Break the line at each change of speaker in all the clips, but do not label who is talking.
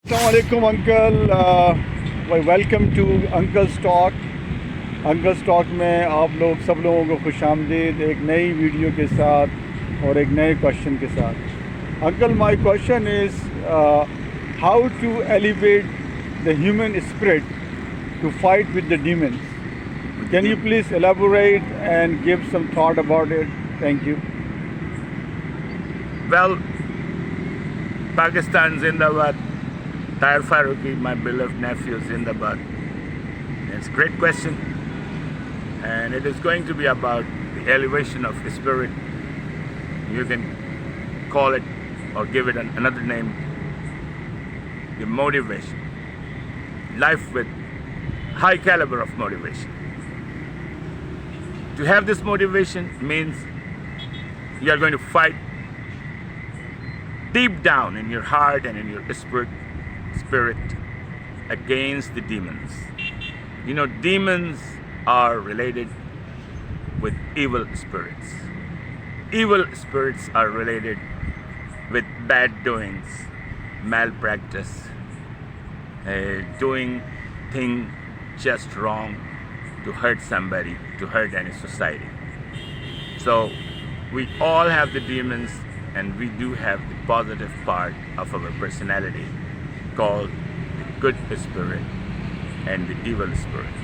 Assalamualaikum uncle. Welcome to uncle's talk. Uncle's talk में आप लोग सब लोगों को खुशामदीद एक नई वीडियो के साथ और एक नए क्वेश्चन के साथ। Uncle, my question is how to elevate the human spirit to fight with the demons. Can you please elaborate and give some thought about it? Thank you.
Well, Pakistan Zindabad, Tahir Faruqi, my beloved nephew Zindabad. It's a great question, and it is going to be about the elevation of the spirit. You can call it or give it another name, the motivation. Life with high caliber of motivation. To have this motivation means you are going to fight deep down in your heart and in your spirit against the demons. You know, demons are related with evil spirits. Evil spirits are related with bad doings, malpractice, doing things just wrong to hurt somebody, to hurt any society. So we all have the demons, and we do have the positive part of our personality called the good spirit and the evil spirit.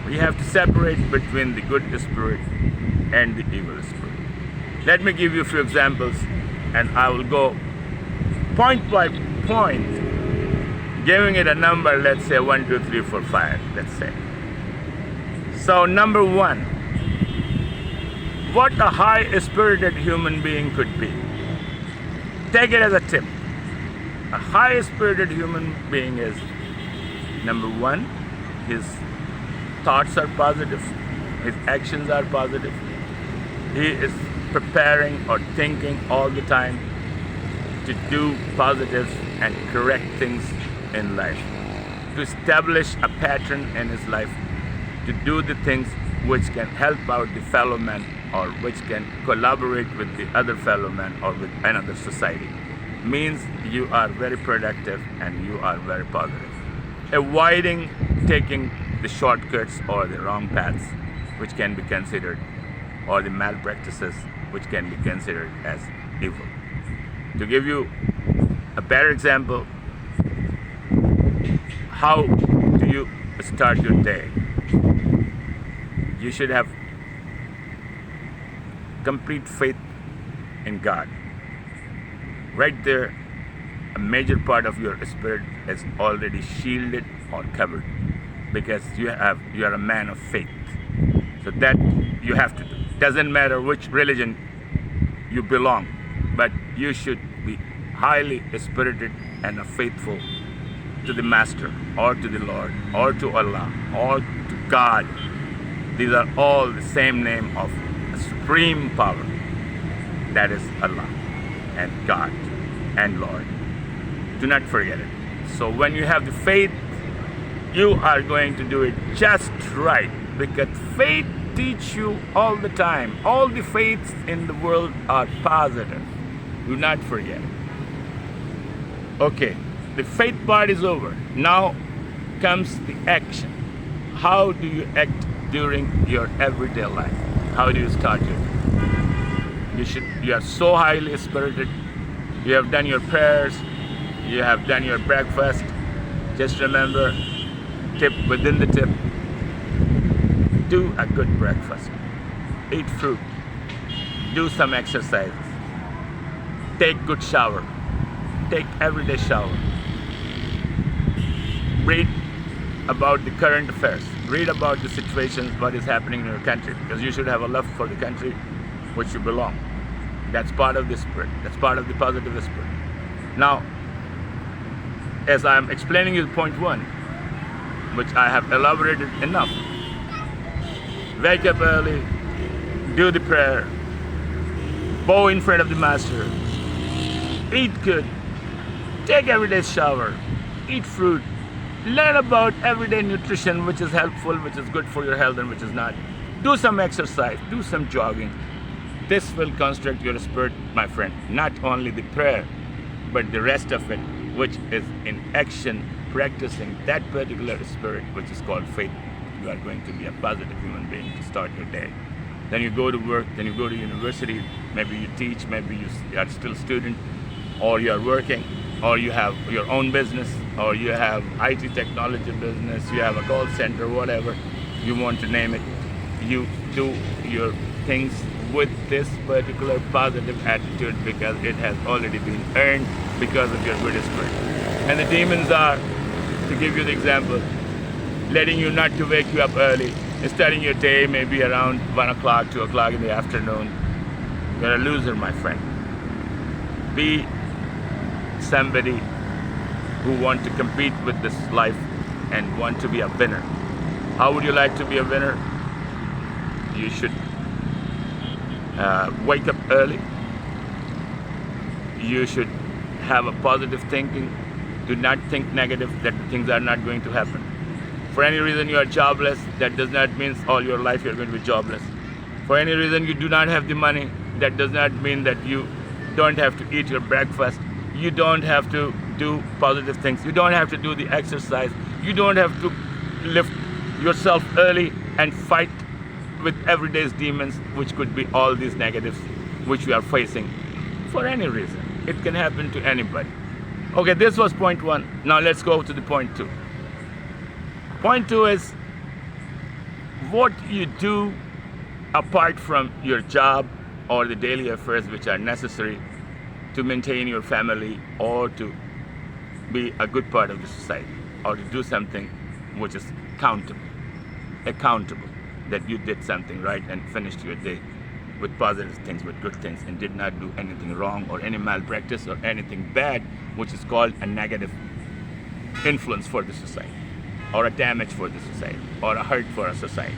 We have to separate between the good spirit and the evil spirit. Let me give you a few examples, and I will go point by point, giving it a number, let's say 1, 2, 3, 4, 5, let's say. So number 1, what a high-spirited human being could be. Take it as a tip. A high-spirited human being is, number 1, his thoughts are positive, his actions are positive. He is preparing or thinking all the time to do positive and correct things in life, to establish a pattern in his life, to do the things which can help out the fellow man, or which can collaborate with the other fellow man or with another society. Means you are very productive and you are very positive. Avoiding taking the shortcuts or the wrong paths, which can be considered, or the malpractices, which can be considered as evil. To give you a better example, how do you start your day? You should have complete faith in God. Right there, a major part of your spirit is already shielded or covered, because you are a man of faith. So that you have to do. Doesn't matter which religion you belong, but you should be highly spirited and faithful to the Master, or to the Lord, or to Allah, or to God. These are all the same name of a supreme power, that is Allah and God and Lord. Do not forget it. So when you have the faith, you are going to do it just right, because faith teaches you all the time. All the faiths in the world are positive. Do not forget it. Okay, the faith part is over. Now comes the action. How do you act during your everyday life? How do you start it? You are so highly spirited. You have done your prayers. You have done your breakfast. Just remember, tip within the tip. Do a good breakfast. Eat fruit. Do some exercises. Take good shower. Take everyday shower. Read about the current affairs. Read about the situations, what is happening in your country, because you should have a love for the country which you belong. That's part of the spirit. That's part of the positive spirit. Now, as I am explaining you point 1, which I have elaborated enough, wake up early, do the prayer, bow in front of the Master, eat good, take everyday shower, eat fruit, learn about everyday nutrition, which is helpful, which is good for your health and which is not. Do some exercise, do some jogging. This will construct your spirit, my friend. Not only the prayer, but the rest of it which is in action, practicing that particular spirit, which is called faith, you are going to be a positive human being to start your day. Then you go to work, then you go to university, maybe you teach, maybe you are still a student, or you are working, or you have your own business, or you have IT technology business, you have a call center, whatever you want to name it. You do your things with this particular positive attitude because it has already been earned because of your good spirit. And the demons are, to give you the example, letting you not to wake you up early, starting your day maybe around 1 o'clock, 2 o'clock in the afternoon. You're a loser, my friend. Be somebody who want to compete with this life and want to be a winner. How would you like to be a winner? You should wake up early. You should have a positive thinking. Do not think negative that things are not going to happen. For any reason you are jobless, that does not mean all your life you're going to be jobless. For any reason you do not have the money, that does not mean that you don't have to eat your breakfast. You don't have to do positive things. You don't have to do the exercise. You don't have to lift yourself early and fight with everyday's demons, which could be all these negatives which we are facing. For any reason, it can happen to anybody. Okay, this was point 1. Now let's go to the point 2. Point 2 is what you do apart from your job or the daily affairs which are necessary to maintain your family or to be a good part of the society or to do something which is accountable that you did something right and finished your day with positive things, with good things, and did not do anything wrong or any malpractice or anything bad, which is called a negative influence for the society, or a damage for the society, or a hurt for a society,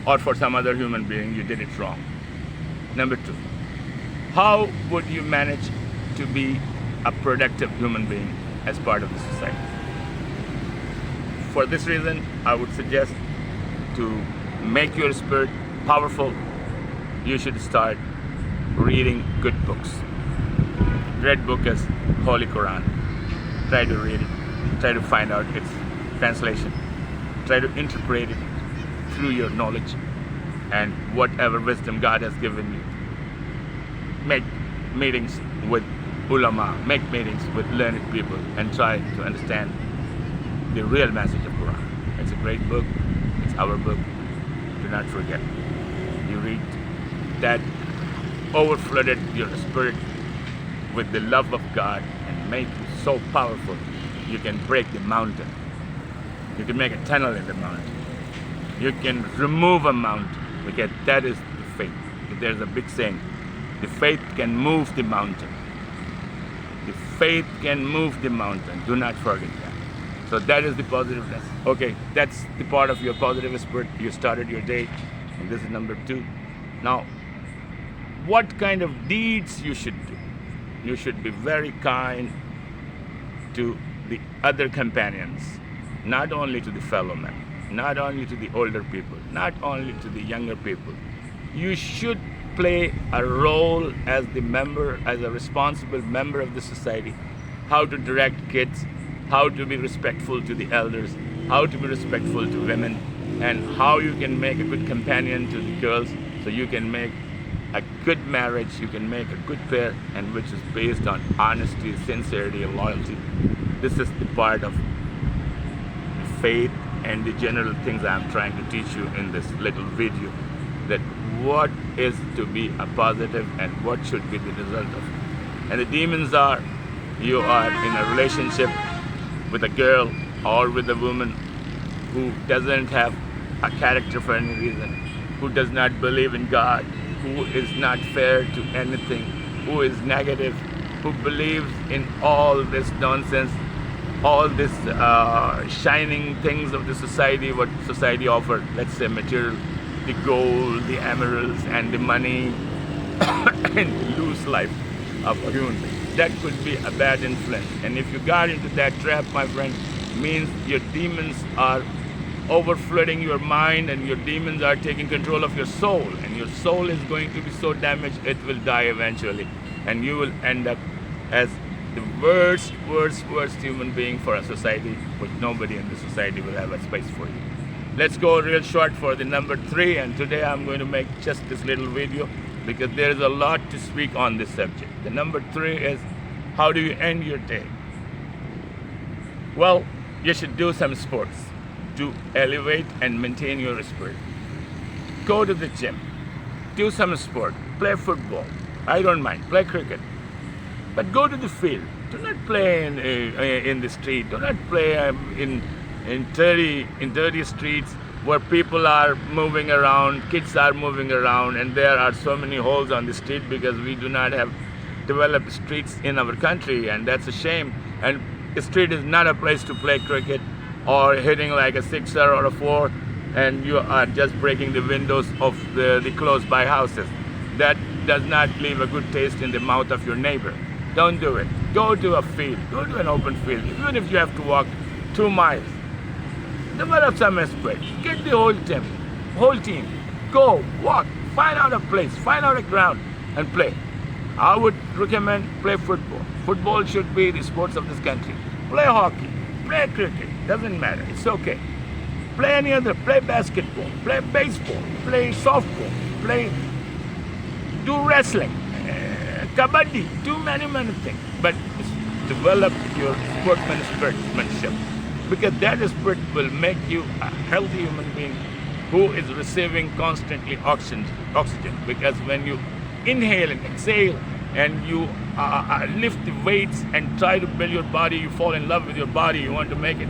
or for some other human being. You did it wrong. Number 2, how would you manage to be a productive human being as part of the society? For this reason, I would suggest to make your spirit powerful, you should start reading good books. Read book as Holy Quran. Try to read it. Try to find out its translation. Try to interpret it through your knowledge and whatever wisdom God has given you. Make meetings with ulama. Make meetings with learned people and try to understand the real message of Quran. It's a great book. It's our book. Do not forget. You read that, overflooded your spirit with the love of God and make you so powerful you can break the mountain. You can make a tunnel in the mountain. You can remove a mountain, because that is the faith. There's a big saying, the faith can move the mountain. The faith can move the mountain. Do not forget that. So that is the positiveness. Okay, that's the part of your positive spirit. You started your day, and this is number 2. Now, what kind of deeds you should do? You should be very kind to the other companions, not only to the fellow men, not only to the older people, not only to the younger people. You should play a role as a responsible member of the society, how to direct kids, how to be respectful to the elders, how to be respectful to women, and how you can make a good companion to the girls, so you can make a good marriage, you can make a good pair, and which is based on honesty, sincerity, and loyalty. This is the part of faith and the general things I'm trying to teach you in this little video, that what is to be a positive and what should be the result of. And the demons are, you are in a relationship with a girl or with a woman who doesn't have a character for any reason, who does not believe in God, who is not fair to anything, who is negative, who believes in all this nonsense, all this shining things of the society, what society offers, let's say material, the gold, the emeralds, and the money, and lose life of a human being. That could be a bad influence. And if you got into that trap, my friend, means your demons are overflooding your mind, and your demons are taking control of your soul, and your soul is going to be so damaged it will die eventually, and you will end up as the worst human being for a society, which nobody in the society will have a space for you. Let's go real short for the number 3, and today I'm going to make just this little video because there is a lot to speak on this subject. The number 3 is, how do you end your day? Well, you should do some sports to elevate and maintain your spirit. Go to the gym, do some sport, play football. I don't mind, play cricket. But go to the field. Do not play in the street. Do not play in dirty streets where people are moving around, kids are moving around, and there are so many holes on the street because we do not have developed streets in our country, and that's a shame. And the street is not a place to play cricket or hitting like a 6er or a 4, and you are just breaking the windows of the close by houses. That does not leave a good taste in the mouth of your neighbor. Don't do it. Go to a field. Go to an open field. Even if you have to walk 2 miles. Develop some spirit. Get the whole team. Go, walk, find out a place, find out a ground, and play. I would recommend play football. Football should be the sports of this country. Play hockey, play cricket, doesn't matter, it's okay. Play any other, play basketball, play baseball, play softball, do wrestling, kabaddi, do many things. But develop your sportsmanship, because that spirit will make you a healthy human being who is receiving constantly oxygen. Because when you inhale and exhale and you lift the weights and try to build your body, you fall in love with your body, you want to make it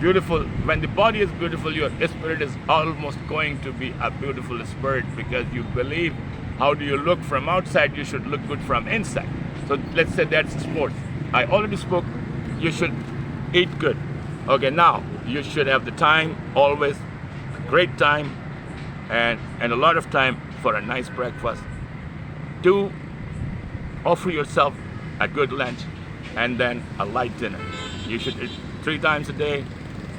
beautiful. When the body is beautiful, your spirit is almost going to be a beautiful spirit, because you believe how do you look from outside, you should look good from inside. So let's say that's sports. I already spoke, you should eat good. Okay, now you should have the time, always a great time and a lot of time for a nice breakfast. Do offer yourself a good lunch and then a light dinner. You should eat 3 times a day,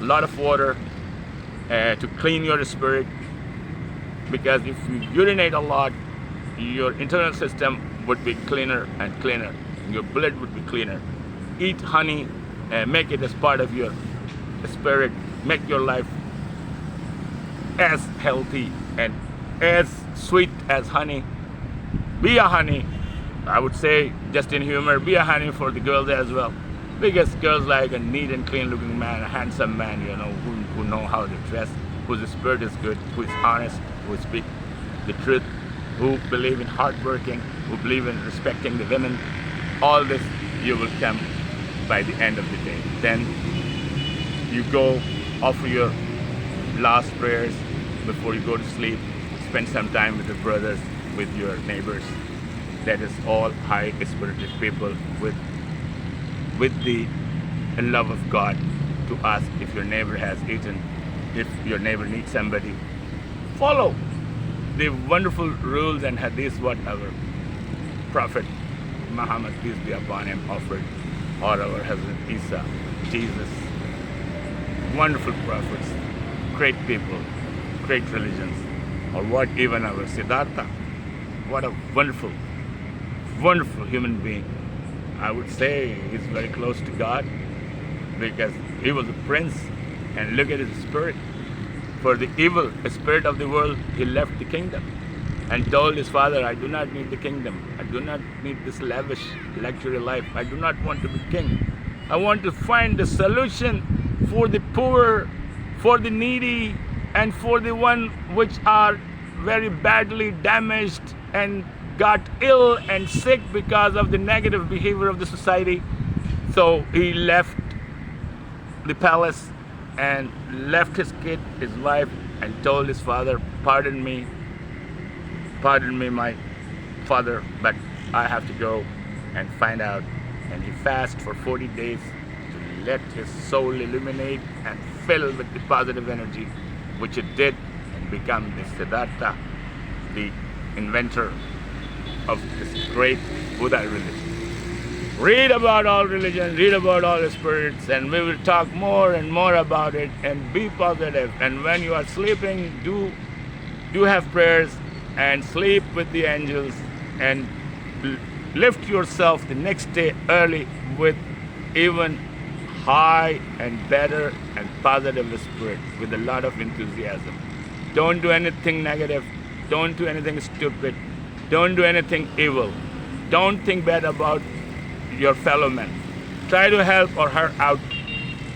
a lot of water to clean your spirit, because if you urinate a lot, your internal system would be cleaner and cleaner. Your blood would be cleaner. Eat honey, make it as part of your spirit. Make your life as healthy and as sweet as honey. Be a honey. I would say, just in humor, be a honey for the girls as well. Because girls like a neat and clean looking man, a handsome man, who know how to dress, whose spirit is good, who is honest, who speak the truth, who believe in hard working, who believe in respecting the women. All this you will come by the end of the day. Then you go offer your last prayers before you go to sleep. Spend some time with your brothers, with your neighbors. That is all high spirited people with the love of God, to ask if your neighbor has eaten, if your neighbor needs somebody. Follow the wonderful rules and hadiths what our Prophet Muhammad, peace be upon him, offered, or our Hazrat Isa, Jesus. Wonderful prophets, great people, great religions, or what even our Siddhartha. What a wonderful human being. I would say he's very close to God, because he was a prince, and look at his spirit. For the evil spirit of the world, he left the kingdom and told his father, I do not need the kingdom. I do not need this lavish luxury life. I do not want to be king. I want to find the solution for the poor, for the needy, and for the one which are very badly damaged and got ill and sick because of the negative behavior of the society. So he left the palace and left his kid, his wife, and told his father, pardon me, my father, but I have to go and find out. And he fasted for 40 days to let his soul illuminate and fill with the positive energy, which it did, and become the Siddhartha, the inventor of this great Buddha religion. Read about all religions, read about all spirits, and we will talk more and more about it, and be positive. And when you are sleeping, do have prayers and sleep with the angels, and lift yourself the next day early with even high and better and positive spirit, with a lot of enthusiasm. Don't do anything negative. Don't do anything stupid. Don't do anything evil. Don't think bad about your fellow man. Try to help or her out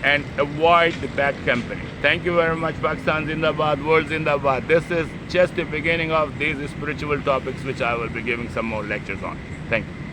and avoid the bad company. Thank you very much. Pakistan Zindabad, World Zindabad. This is just the beginning of these spiritual topics which I will be giving some more lectures on. Thank you.